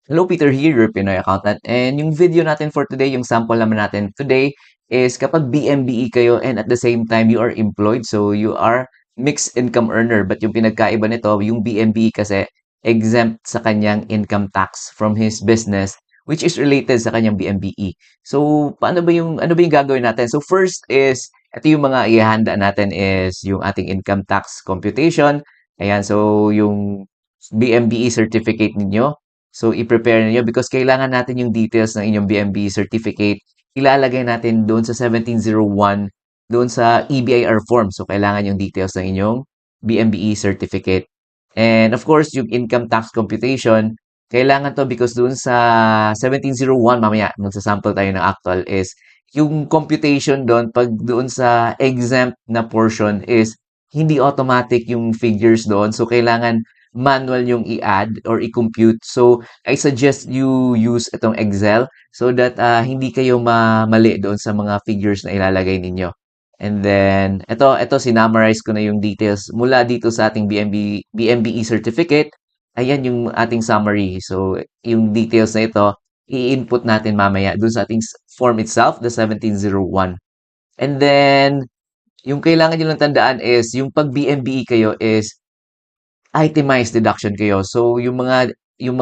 Hello, Peter here, your Pinoy accountant. And yung video natin for today, yung sample naman natin today is kapag BMBE kayo and at the same time you are employed, so you are mixed income earner. But yung pinagkaiba nito, yung BMBE kasi exempt sa kanyang income tax from his business which is related sa kanyang BMBE. So, ano ba yung gagawin natin? So, first is, ito yung mga ihahanda natin is yung ating income tax computation. Ayan, so yung BMBE certificate ninyo. So, i-prepare niyo because kailangan natin yung details ng inyong BMB certificate. Ilalagay natin doon sa 1701, doon sa EBIR form. So, kailangan yung details ng inyong BMBE certificate. And of course, yung income tax computation, kailangan to because doon sa 1701, mamaya, magsasample tayo ng actual, is yung computation doon, pag doon sa exempt na portion is hindi automatic yung figures doon. So, kailangan manual yung i-add or i-compute. So, I suggest you use itong Excel so that hindi kayo mali doon sa mga figures na ilalagay ninyo. And then, ito sinummarize ko na yung details mula dito sa ating BMBE certificate. Ayan yung ating summary. So, yung details na ito, i-input natin mamaya dun sa ating form itself, the 1701. And then, yung kailangan nyo lang tandaan is, yung pag BMBE kayo is itemized deduction kayo. So, yung mga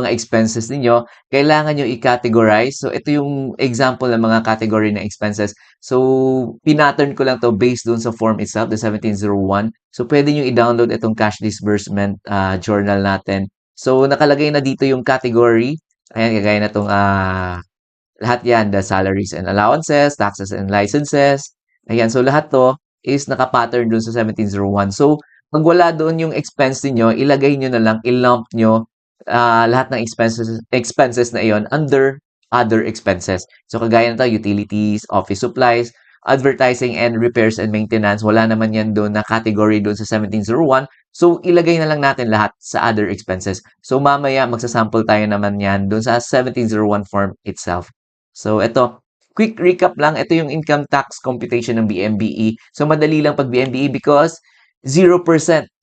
expenses ninyo, kailangan nyo i-categorize. So, ito yung example ng mga category ng expenses. So, pinattern ko lang to based dun sa form itself, the 1701. So, pwede nyo i-download itong cash disbursement journal natin. So, nakalagay na dito yung category. Ayan, kagaya na itong lahat yan, the salaries and allowances, taxes and licenses. Ayan, so lahat to is nakapattern dun sa 1701. So, pag wala doon yung expense niyo, ilagay nyo na lang, i-lump nyo lahat ng expenses na iyon under other expenses. So, kagaya na to, utilities, office supplies, advertising and repairs and maintenance, wala naman yan doon na category doon sa 1701. So, ilagay na lang natin lahat sa other expenses. So, mamaya magsasample tayo naman yan doon sa 1701 form itself. So, ito, quick recap lang. Ito yung income tax computation ng BMBE. So, madali lang pag BMBE because 0%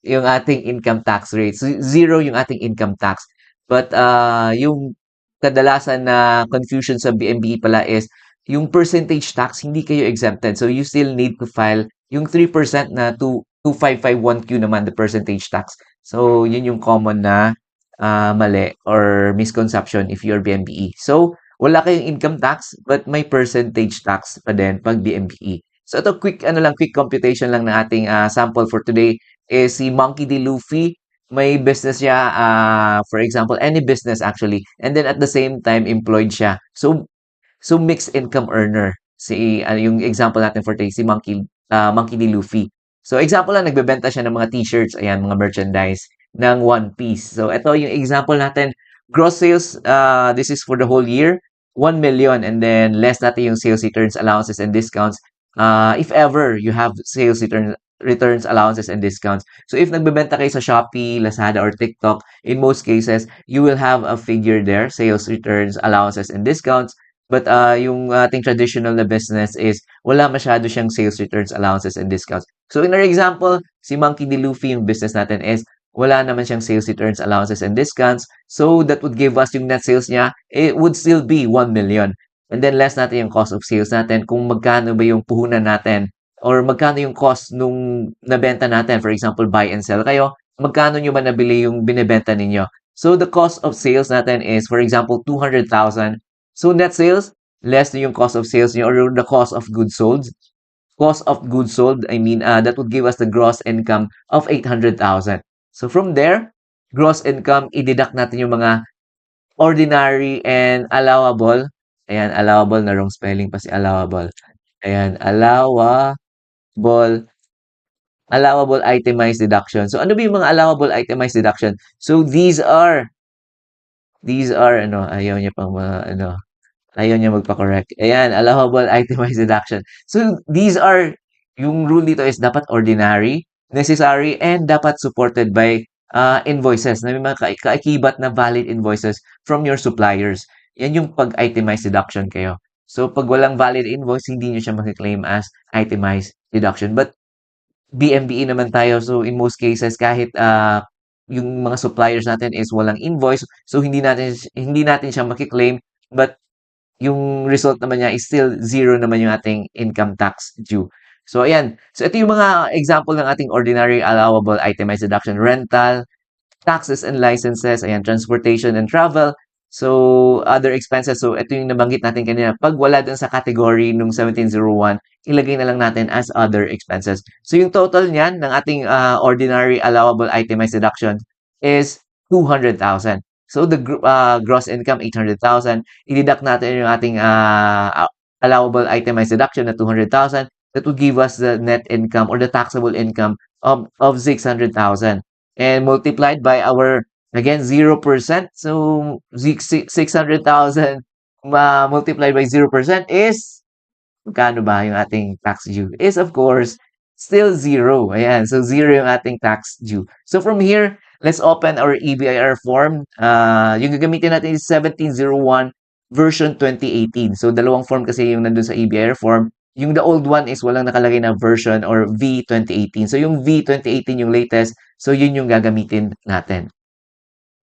yung ating income tax rate. So, zero yung ating income tax. But yung kadalasan na confusion sa BMBE pala is yung percentage tax, hindi kayo exempted. So, you still need to file yung 3% na 2551Q naman, the percentage tax. So, yun yung common na mali or misconception if you're BMBE. So, wala kayong income tax but may percentage tax pa din pag BMBE. So ito quick computation lang ng ating sample for today is si Monkey D. Luffy. May business siya, for example, any business actually. And then at the same time, employed siya. So mixed income earner. Yung example natin for today, si Monkey D. Luffy. So example lang, nagbebenta siya ng mga t-shirts, ayan, mga merchandise ng One Piece. So ito yung example natin. Gross sales, this is for the whole year, 1 million. And then less natin yung sales returns, allowances, and discounts. If ever you have sales returns, allowances, and discounts. So if nagbebenta kayo sa Shopee, Lazada, or TikTok, in most cases, you will have a figure there, sales returns, allowances, and discounts. But yung ating traditional na business is wala masyado siyang sales returns, allowances, and discounts. So in our example, si Monkey D. Luffy, yung business natin is wala naman siyang sales returns, allowances, and discounts. So that would give us yung net sales niya, it would still be 1 million. And then less natin yung cost of sales natin, kung magkano ba yung puhunan natin or magkano yung cost nung nabenta natin. For example, buy and sell kayo, magkano nyo ba nabili yung binibenta ninyo? So the cost of sales natin is, for example, 200,000. So net sales, less na yung cost of sales nyo or the cost of goods sold. Cost of goods sold, I mean, that would give us the gross income of 800,000. So from there, gross income, i-deduct natin yung mga ordinary and allowable. Ayan, allowable na wrong spelling pa si allowable. Ayan, allowable itemized deduction. So ano ba yung mga allowable itemized deduction? So these are ano, ayaw niya pang ano, ayaw niya magpa-correct. Ayan, allowable itemized deduction. So, these are, yung rule dito is dapat ordinary, necessary, and dapat supported by invoices. Na may mga kaakibat na valid invoices from your suppliers. Yan yung pag-itemized deduction kayo. So, pag walang valid invoice, hindi nyo siya claim as itemized deduction. But, BMBE naman tayo. So, in most cases, kahit yung mga suppliers natin is walang invoice, so hindi natin siya maki-claim, but yung result naman niya is still zero naman yung ating income tax due. So ayan. So ito yung mga example ng ating ordinary allowable itemized deduction: rental, taxes and licenses, ayan, transportation and travel. So, other expenses. So, ito yung nabanggit natin kanina. Pag wala dun sa category nung 1701, ilagay na lang natin as other expenses. So, yung total niyan ng ating ordinary allowable itemized deduction is 200,000. So, the gross income, 800,000. I-deduct natin yung ating allowable itemized deduction na 200,000. That would give us the net income or the taxable income of 600,000. And multiplied by our, again, 0%. So 600,000 multiplied by 0% is, magkano ba yung ating tax due? Is of course still zero. Ayan, so zero yung ating tax due. So from here, let's open our EBIR form. Yung gagamitin natin is 1701 version 2018. So dalawang form kasi yung nandun sa EBIR form. Yung the old one is walang nakalagay na version or V 2018. So yung V 2018 yung latest. So yun yung gagamitin natin.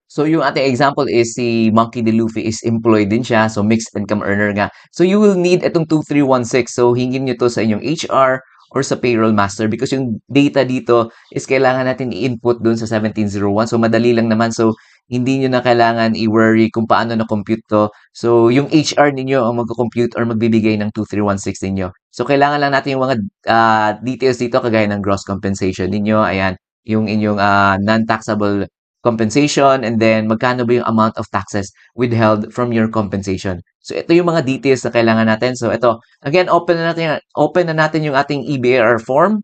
So yung ating example is si Monkey D. Luffy is employed din siya. So mixed income earner nga. So you will need itong 2316. So hingin nyo to sa inyong HR or sa payroll master because yung data dito is kailangan natin i-input dun sa 1701. So madali lang naman. So hindi nyo na kailangan i-worry kung paano na-compute to. So yung HR ninyo ang mag-compute or magbibigay ng 2316 ninyo. So kailangan lang natin yung mga details dito kagaya ng gross compensation ninyo. Ayan, yung inyong non-taxable compensation, and then magkano ba yung amount of taxes withheld from your compensation. So ito yung mga details na kailangan natin. So ito, again, open na natin yung ating EBAR form.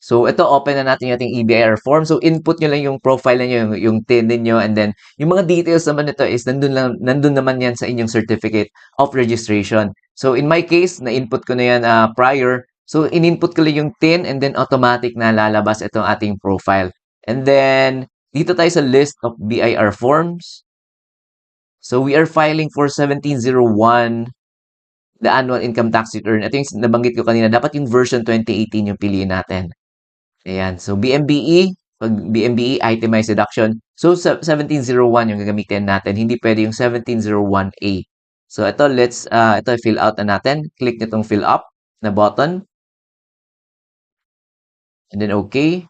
So ito, open na natin yung ating EBIR form. So input nyo lang yung profile niyo, yung TIN ninyo, and then yung mga details naman nito is nandun naman yan sa inyong certificate of registration. So in my case, na-input ko na yan prior. So in-input ko lang yung TIN, and then automatic na lalabas itong ating profile. And then dito tayo sa list of BIR forms. So we are filing for 1701, the annual income tax return. Ito yung nabanggit ko kanina. Dapat yung version 2018 yung piliin natin. Ayan. So, BMBE, pag BMBE, itemized deduction. So, 1701 yung gagamitin natin. Hindi pwede yung 1701A. So, ito fill out na natin. Click nitong fill up na button. And then, okay.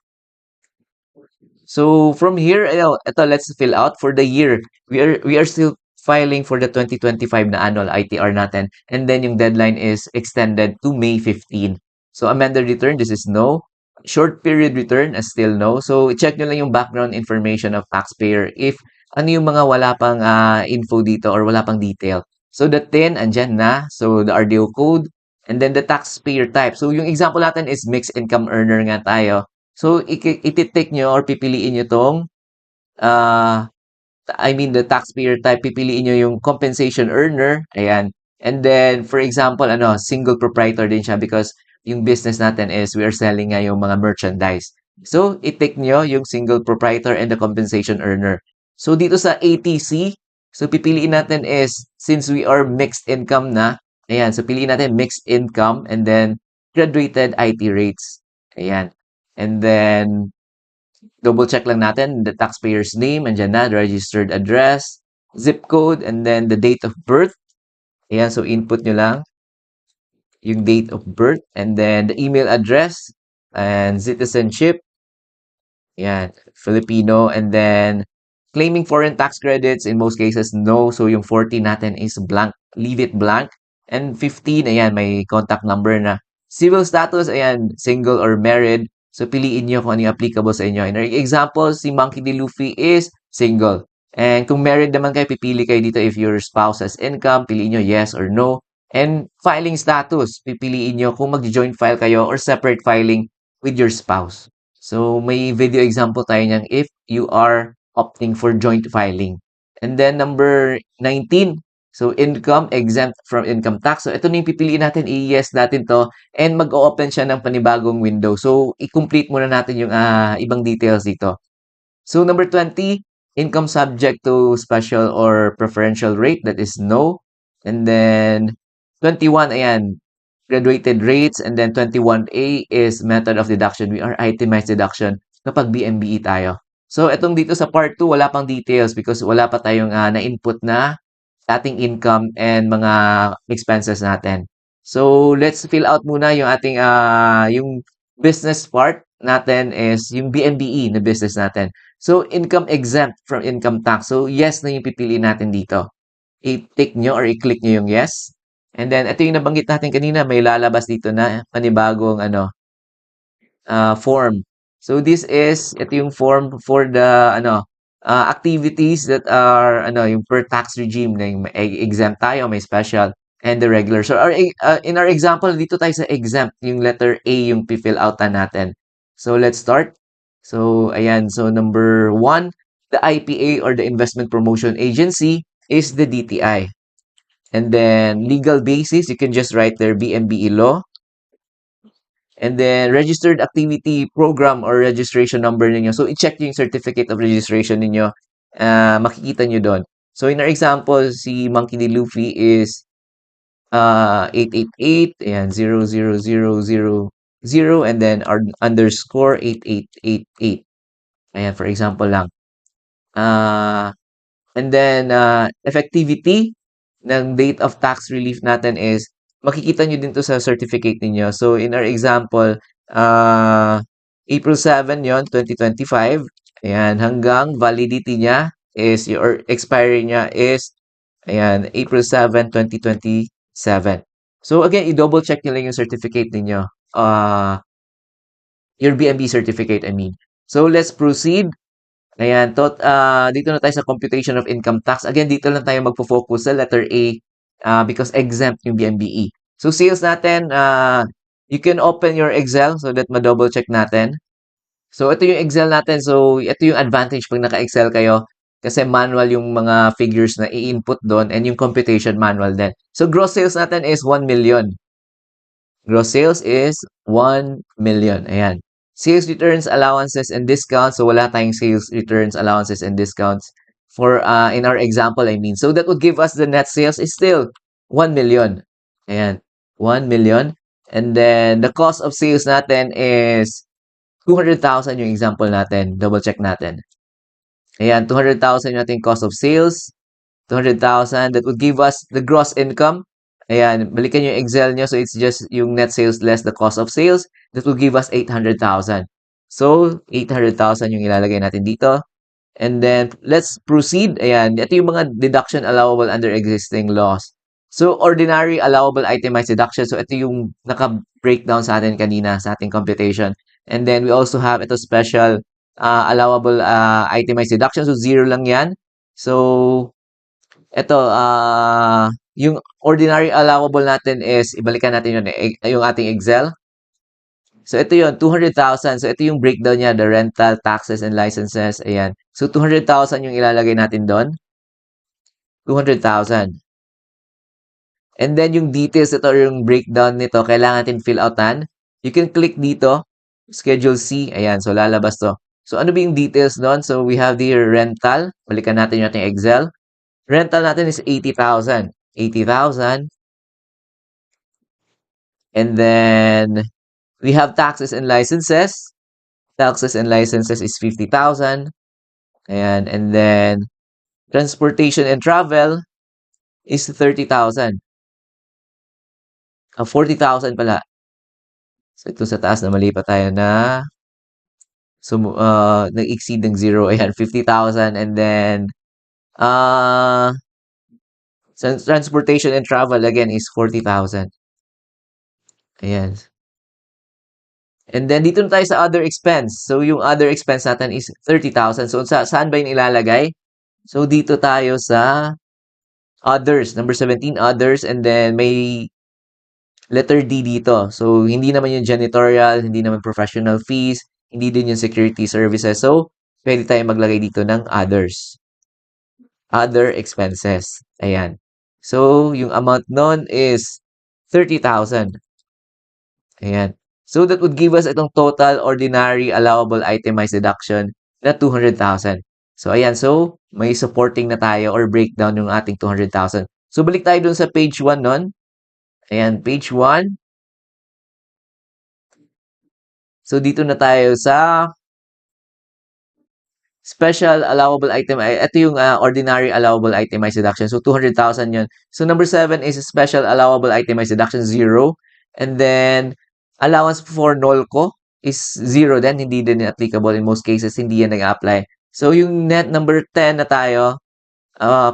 So, from here, ito, let's fill out for the year. We are still filing for the 2025 na annual ITR natin. And then, yung deadline is extended to May 15. So, amended return, this is no. Short period return as still no. So, check nyo lang yung background information of taxpayer if ano yung mga wala pang info dito or wala pang detail. So, the TIN, andyan na. So, the RDO code. And then, the taxpayer type. So, yung example natin is mixed income earner nga tayo. So, iti-take nyo or pipiliin nyo tong, uh, the taxpayer type, pipiliin nyo yung compensation earner. Ayan. And then, for example, single proprietor din siya because yung business natin is we are selling nga yung mga merchandise. So, i-take nyo yung single proprietor and the compensation earner. So, dito sa ATC, so pipiliin natin is, since we are mixed income na, ayan, so piliin natin mixed income and then graduated IT rates. Ayan. And then, double check lang natin the taxpayer's name, andyan na, the registered address, zip code, and then the date of birth. Ayan, so input nyo lang yung date of birth, and then the email address, and citizenship, ayan, Filipino, and then claiming foreign tax credits, in most cases, no. So yung 14 natin is blank, leave it blank. And 15, ayan, may contact number na. Civil status, ayan, single or married. So piliin nyo kung ano yung applicable sa inyo. In our example, si Monkey D. Luffy is single. And kung married naman kayo, pipili kayo dito if your spouse has income, piliin nyo yes or no. And filing status, pipiliin nyo kung mag-joint file kayo or separate filing with your spouse. So may video example tayo niyan if you are opting for joint filing. And then number 19, so income exempt from income tax. So ito na yung pipiliin natin, i-yes natin to, and mag-open siya ng panibagong window. So i-complete muna natin yung ibang details dito. So number 20, income subject to special or preferential rate, that is no. And then 21, ayan, graduated rates, and then 21A is method of deduction. We are itemized deduction kapag BMBE tayo. So, etong dito sa part 2, wala pang details because wala pa tayong na-input na ating income and mga expenses natin. So, let's fill out muna yung ating yung business part natin is yung BMBE na business natin. So, income exempt from income tax. So, yes na yung pipili natin dito. I-tick nyo or i-click nyo yung yes. And then, ito yung nabanggit natin kanina, may lalabas dito na panibagong form. So this is ito yung form for the activities that are yung per tax regime na yung may exempt tayo, may special and the regular. So in our example dito tayo sa exempt, yung letter A yung fill out natin. So let's start. So ayan, so number 1, the IPA or the Investment Promotion Agency is the DTI. And then legal basis, you can just write there BMBE law. And then, registered activity program or registration number ninyo. So, i-check yung certificate of registration ninyo. Makikita nyo doon. So, in our example, si Monkey D. Luffy is 888, ayan, 00000, and then our underscore 8888. Ayan, for example lang. And then, effectivity ng date of tax relief natin is, makikita nyo din to sa certificate ninyo. So, in our example, April 7 yon 2025. Ayan, hanggang validity niya is, or expiry niya is, ayan, April 7, 2027. So, again, i-double check nyo lang yung certificate ninyo. Your BMB certificate, I mean. So, let's proceed. Ayan, dito na tayo sa computation of income tax. Again, dito lang tayo magfo-focus sa letter A because exempt yung BMBE. So, sales natin, you can open your Excel so that ma-double check natin. So, ito yung Excel natin. So, ito yung advantage pag naka-Excel kayo kasi manual yung mga figures na i-input doon and yung computation manual din. So, gross sales natin is 1 million. Gross sales is 1 million. Ayan. Sales returns, allowances, and discounts. So, wala tayong sales returns, allowances, and discounts for, in our example, I mean. So, that would give us the net sales is still 1 million. Ayan. 1 million. And then, the cost of sales natin is 200,000 yung example natin. Double check natin. Ayan, 200,000 yung ating cost of sales. 200,000. That would give us the gross income. Ayan, balikan yung Excel nyo. So, it's just yung net sales less the cost of sales. That will give us 800,000. So, 800,000 yung ilalagay natin dito. And then, let's proceed. Ayan, ito yung mga deduction allowable under existing laws. So, ordinary allowable itemized deduction. So, ito yung naka-breakdown sa atin kanina sa ating computation. And then, we also have ito special allowable itemized deduction. So, zero lang yan. So, ito, yung ordinary allowable natin is, ibalikan natin yun, yung ating Excel. So, ito yun, 200,000. So, ito yung breakdown niya, the rental, taxes, and licenses. Ayan. So, 200,000 yung ilalagay natin doon. 200,000. And then, yung details ito, yung breakdown nito, kailangan natin fill outan. You can click dito, Schedule C. Ayan, so lalabas to. So, ano ba yung details doon? So, we have the rental. Balikan natin yung ating Excel. Rental natin is 80,000. 80,000. And then, we have taxes and licenses. Taxes and licenses is 50,000. Ayan. And then, transportation and travel is 30,000. 40,000 pala. So, ito sa taas na mali pa tayo na nag-exceed ng zero. Ayan, 50,000. And then, uh, transportation and travel again is 40,000. Ayan. And then, dito na tayo sa other expense. So, yung other expense natin is 30,000. So, saan ba yung ilalagay? So, dito tayo sa others. Number 17, others. And then, may letter D dito. So, hindi naman yung janitorial, hindi naman professional fees, hindi din yung security services. So, pwede tayo maglagay dito ng others. Other expenses. Ayan. So, yung amount nun is 30,000. Ayan. So, that would give us itong total ordinary allowable itemized deduction na 200,000. So, ayan. So, may supporting na tayo or breakdown yung ating 200,000. So, balik tayo dun sa page 1 nun. Ayan, page 1. So, dito na tayo sa Special allowable item ay ito yung ordinary allowable itemized deduction. So 200,000 yun. So number 7 is special allowable itemized deduction 0. And then allowance for NOLCO is 0 din. Hindi din applicable in most cases. Hindi yan nag-apply. So yung net number 10 na tayo,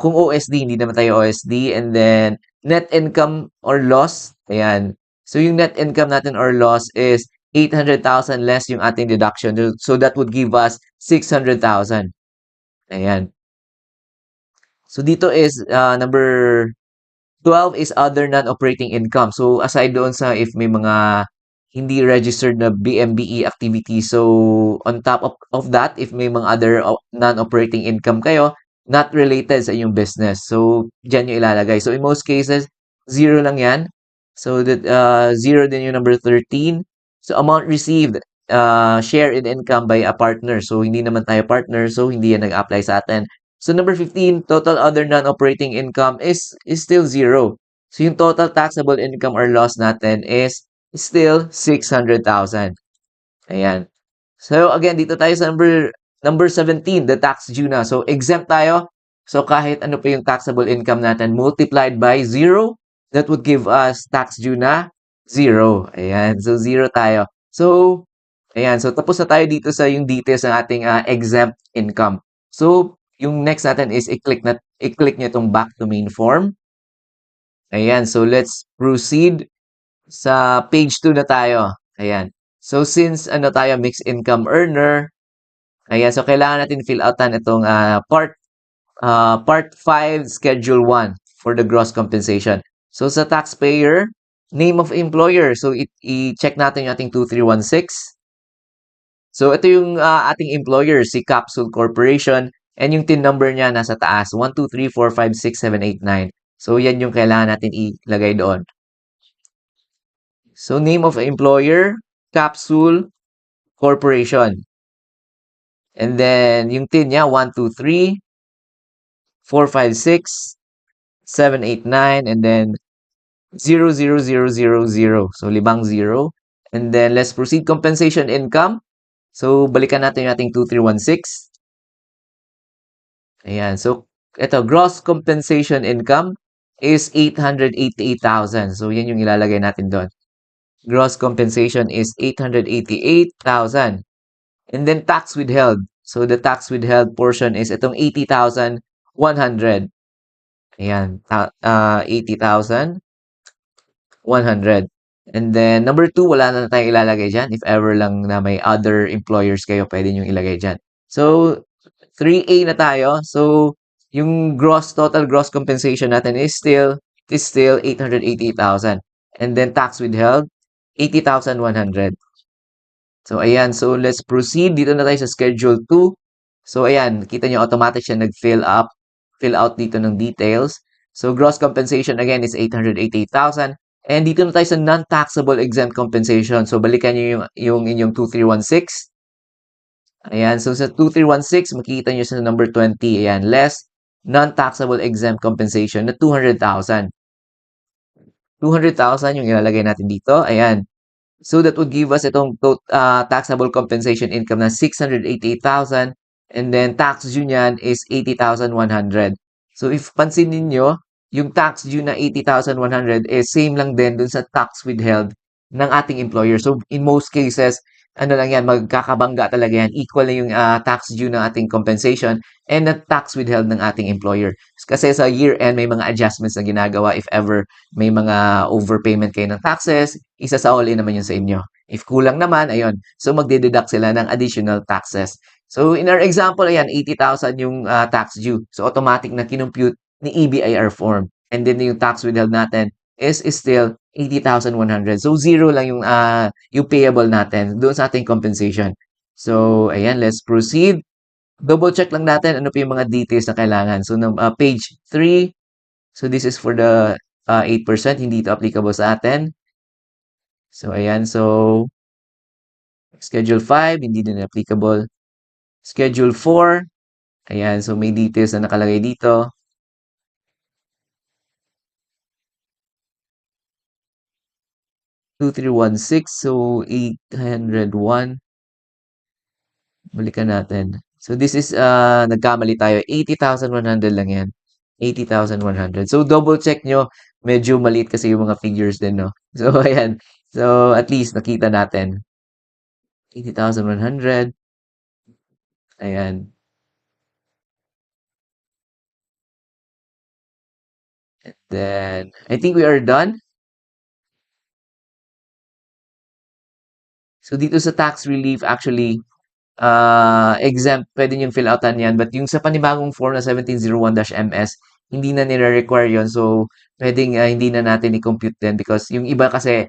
kung OSD, hindi naman tayo OSD. And then net income or loss, ayan. So yung net income natin or loss is 800,000 less yung ating deduction. So that would give us 600,000. Ayan. So dito is number 12 is other non-operating income. So aside doon sa if may mga hindi registered na BMBE activity. So on top of that, if may mga other non-operating income kayo, not related sa inyong business. So diyan yung ilalagay. So in most cases, zero lang yan. So that zero din yung number 13. So amount received, share in income by a partner. So hindi naman tayo partner, so hindi yan nag-apply sa atin. So number 15, total other non-operating income is still zero. So yung total taxable income or loss natin is still 600,000. Ayan. So again, dito tayo sa number 17, the tax due na. So exempt tayo. So kahit ano pa yung taxable income natin multiplied by 0, that would give us tax due na 0. Ayan. So 0 tayo. So ayan. So tapos na tayo dito sa yung details ng ating exempt income. So yung next natin is i-click nyo itong back to main form. Ayan. So let's proceed sa page 2 na tayo. Ayan. So since ano tayo mixed income earner, ayan, so kailangan natin fill outan itong part 5 schedule 1 for the gross compensation. So sa taxpayer, name of employer. So i-check natin yung ating 2316. So ito yung ating employer, si Capsule Corporation, and yung TIN number niya nasa taas, 123456789. So yan yung kailangan natin ilagay doon. So name of employer, Capsule Corporation. And then yung TIN niya 123456789 and then 00000. So libang 0. And then let's proceed compensation income. So balikan natin yung ating 2316. Ayan. So ito gross compensation income is 888,000. So yan yung ilalagay natin doon. Gross compensation is 888,000. And then tax withheld. So the tax withheld portion is itong 80,100. Ayan, 80,100. And then number 2, wala na tayong ilalagay dyan. If ever lang na may other employers kayo, pwede nyo ilagay dyan. So 3A na tayo. So yung total gross compensation natin is still 888,000. And then tax withheld, 80,100. So, ayan. So, let's proceed. Dito na tayo sa Schedule 2. So, ayan. Kita nyo, automatic siya fill out dito ng details. So, gross compensation again is 888,000. And dito na tayo sa non-taxable exempt compensation. So, balikan nyo yung inyong 2316. Ayan. So, sa 2316, makikita nyo sa number 20. Ayan. Less non-taxable exempt compensation na 200,000. 200,000 yung ilalagay natin dito. Ayan. So that would give us itong taxable compensation income na 688,000 and then tax due niyan is 80,100. So if pansin niyo yung tax due na 80,100 is same lang din dun sa tax withheld ng ating employer. So in most cases, ano lang yan, magkakabangga talaga yan. Equal na yung tax due ng ating compensation and the tax withheld ng ating employer. Kasi sa year-end, may mga adjustments na ginagawa if ever may mga overpayment kayo ng taxes, isa sa all-in naman yun sa inyo. If kulang naman, ayun. So magdededuct sila ng additional taxes. So in our example, ayan, 80,000 yung tax due. So automatic na kinumpute ni EBIR form. And then yung tax withheld natin is still 80,100. So zero lang yung payable natin doon sa ating compensation. So ayan, let's proceed. Double check lang natin ano pa yung mga details na kailangan. So page 3. So this is for the 8%, hindi ito applicable sa atin. So ayan, so schedule 5, hindi din applicable. Schedule 4, ayan, so may details na nakalagay dito. 2316, so 801. Balikan natin. So this is nagkamali tayo, 80,100 lang yan. 80,100. So double check nyo, medyo maliit kasi yung mga figures din, no? So ayan. So at least nakita natin. 80,100. Ayan. Then I think we are done. So dito sa tax relief, actually, exempt, pwede niyong fill outan yan. But yung sa panibagong form na 1701-MS, hindi na nire-require yon. So, pwedeng hindi na natin i-compute din because yung iba kasi,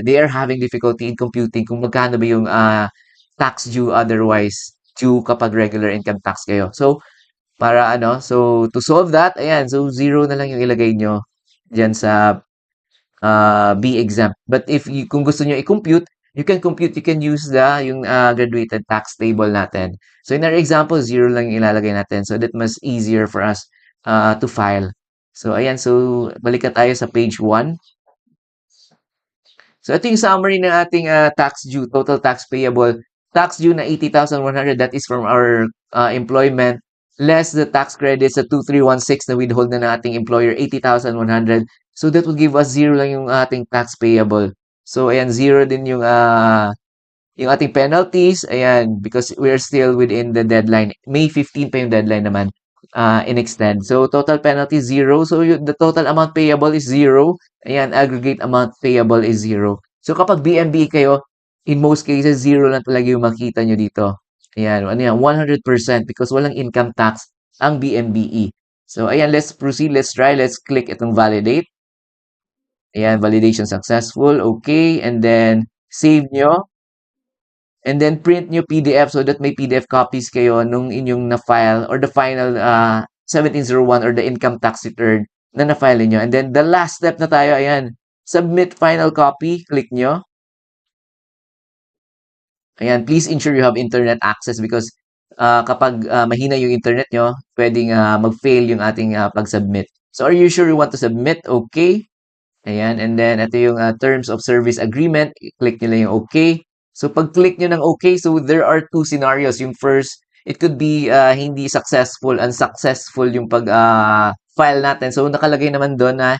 they are having difficulty in computing kung magkano ba yung tax due otherwise due kapag regular income tax kayo. So, para ano, so to solve that, ayan, so zero na lang yung ilagay nyo dyan sa be exempt. But if you, kung gusto niyo i-compute, you can compute, you can use the yung graduated tax table natin. So in our example, zero lang yung ilalagay natin. So that mas easier for us to file. So ayan, so balik na tayo sa page 1. So ito yung summary ng ating tax due, total tax payable. Tax due na 80,100, that is from our employment. Less the tax credits sa 2316 na withhold na ng ating employer, 80,100. So that will give us zero lang yung ating tax payable. So ayan, zero din yung ating penalties. Ayan, because we're still within the deadline. May 15 pa yung deadline naman in-extend. So total penalty, zero. So the total amount payable is zero. Ayan, aggregate amount payable is zero. So kapag BMB kayo, in most cases, zero lang talaga yung makita nyo dito. Ayan, ano yan, 100% because walang income tax ang BMBE. So ayan, let's proceed, let's try, let's click itong validate. Ayan, validation successful, okay, and then save nyo. And then print nyo PDF so that may PDF copies kayo nung inyong na-file or the final 1701 or the income tax return na na-file niyo. And then the last step na tayo, ayan, submit final copy, click nyo. Ayan, please ensure you have internet access because kapag mahina yung internet nyo, pwedeng mag-fail yung ating pag-submit. So are you sure you want to submit? Okay. Ayan, and then ito yung terms of service agreement. I-click nyo lang yung okay. So pag-click nyo ng okay, so there are two scenarios. Yung first, it could be hindi successful, unsuccessful yung pag-file natin. So nakalagay naman doon na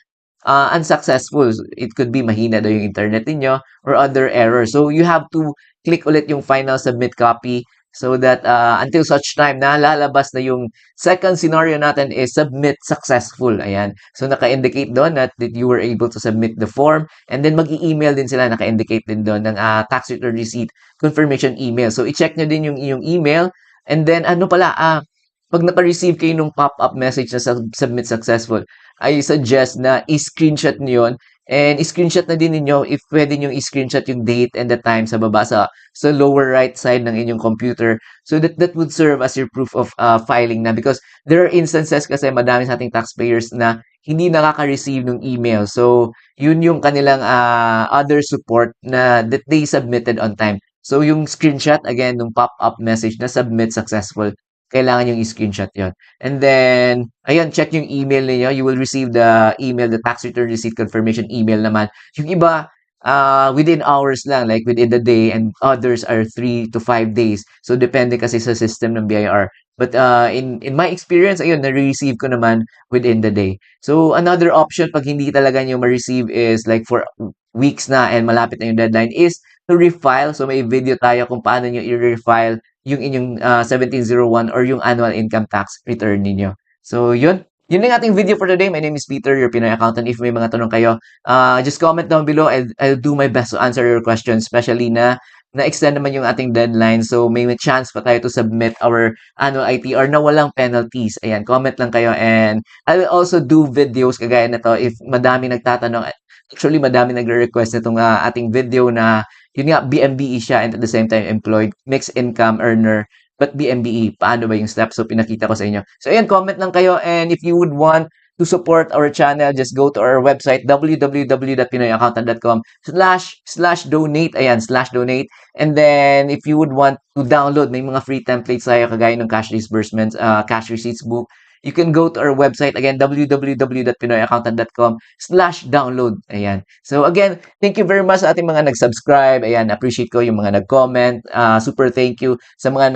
unsuccessful. It could be mahina daw yung internet niyo or other errors. So you have to click ulit yung final submit copy so that until such time na lalabas na yung second scenario natin is submit successful. Ayan. So naka-indicate doon that you were able to submit the form and then mag-i-email din sila, naka-indicate din doon ng tax return receipt confirmation email. So i-check nyo din yung iyong email and then ano pala, pag naka-receive kayo ng pop-up message na submit successful, I suggest na i-screenshot niyo yun and i-screenshot na din ninyo if pwede nyo i-screenshot yung date and the time sa baba sa lower right side ng inyong computer so that would serve as your proof of filing na because there are instances kasi madami sa ating taxpayers na hindi nakaka-receive ng email. So, yun yung kanilang other support na that they submitted on time. So, yung screenshot, again, yung pop-up message na submit successful, kailangan yung i-screenshot yon. And then, ayun, check yung email niyo. You will receive the email, the tax return receipt confirmation email naman. Yung iba, within hours lang, like within the day, and others are 3 to 5 days. So, depende kasi sa system ng BIR. But in my experience, ayun, na-receive ko naman within the day. So, another option pag hindi talaga nyo ma-receive is like for weeks na and malapit na yung deadline is to refile. So, may video tayo kung paano nyo i-refile yung inyong 1701 or yung annual income tax return ninyo. So, yun. Yun lang ating video for today. My name is Peter, your Pinoy accountant. If may mga tanong kayo, just comment down below. I'll do my best to answer your questions, especially na-extend naman yung ating deadline. So, may chance pa tayo to submit our annual ITR na walang penalties. Ayan, comment lang kayo. And I will also do videos kagaya na to if madami nagtatanong. Actually, madami nagre-request nitong ating video na yun nga, BMBE siya and at the same time employed, mixed income earner, but BMBE, paano ba yung steps? So, pinakita ko sa inyo. So, ayan, comment lang kayo and if you would want to support our channel, just go to our website, www.pinoyaccountant.com/donate. Ayan, /donate. And then, if you would want to download, may mga free templates tayo kagaya ng cash disbursements, cash receipts book, you can go to our website again, www.pinoyaccountant.com/download. Ayan. So again, thank you very much sa ating mga nag-subscribe. Ayan, appreciate ko yung mga nag-comment. Super thank you sa mga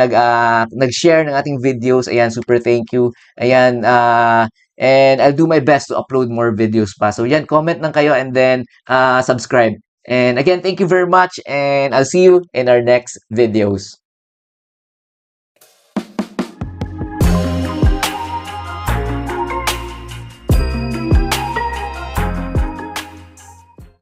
nag-share ng ating videos. Ayan, super thank you. Ayan, and I'll do my best to upload more videos pa. So yan, comment lang kayo and then subscribe. And again, thank you very much and I'll see you in our next videos.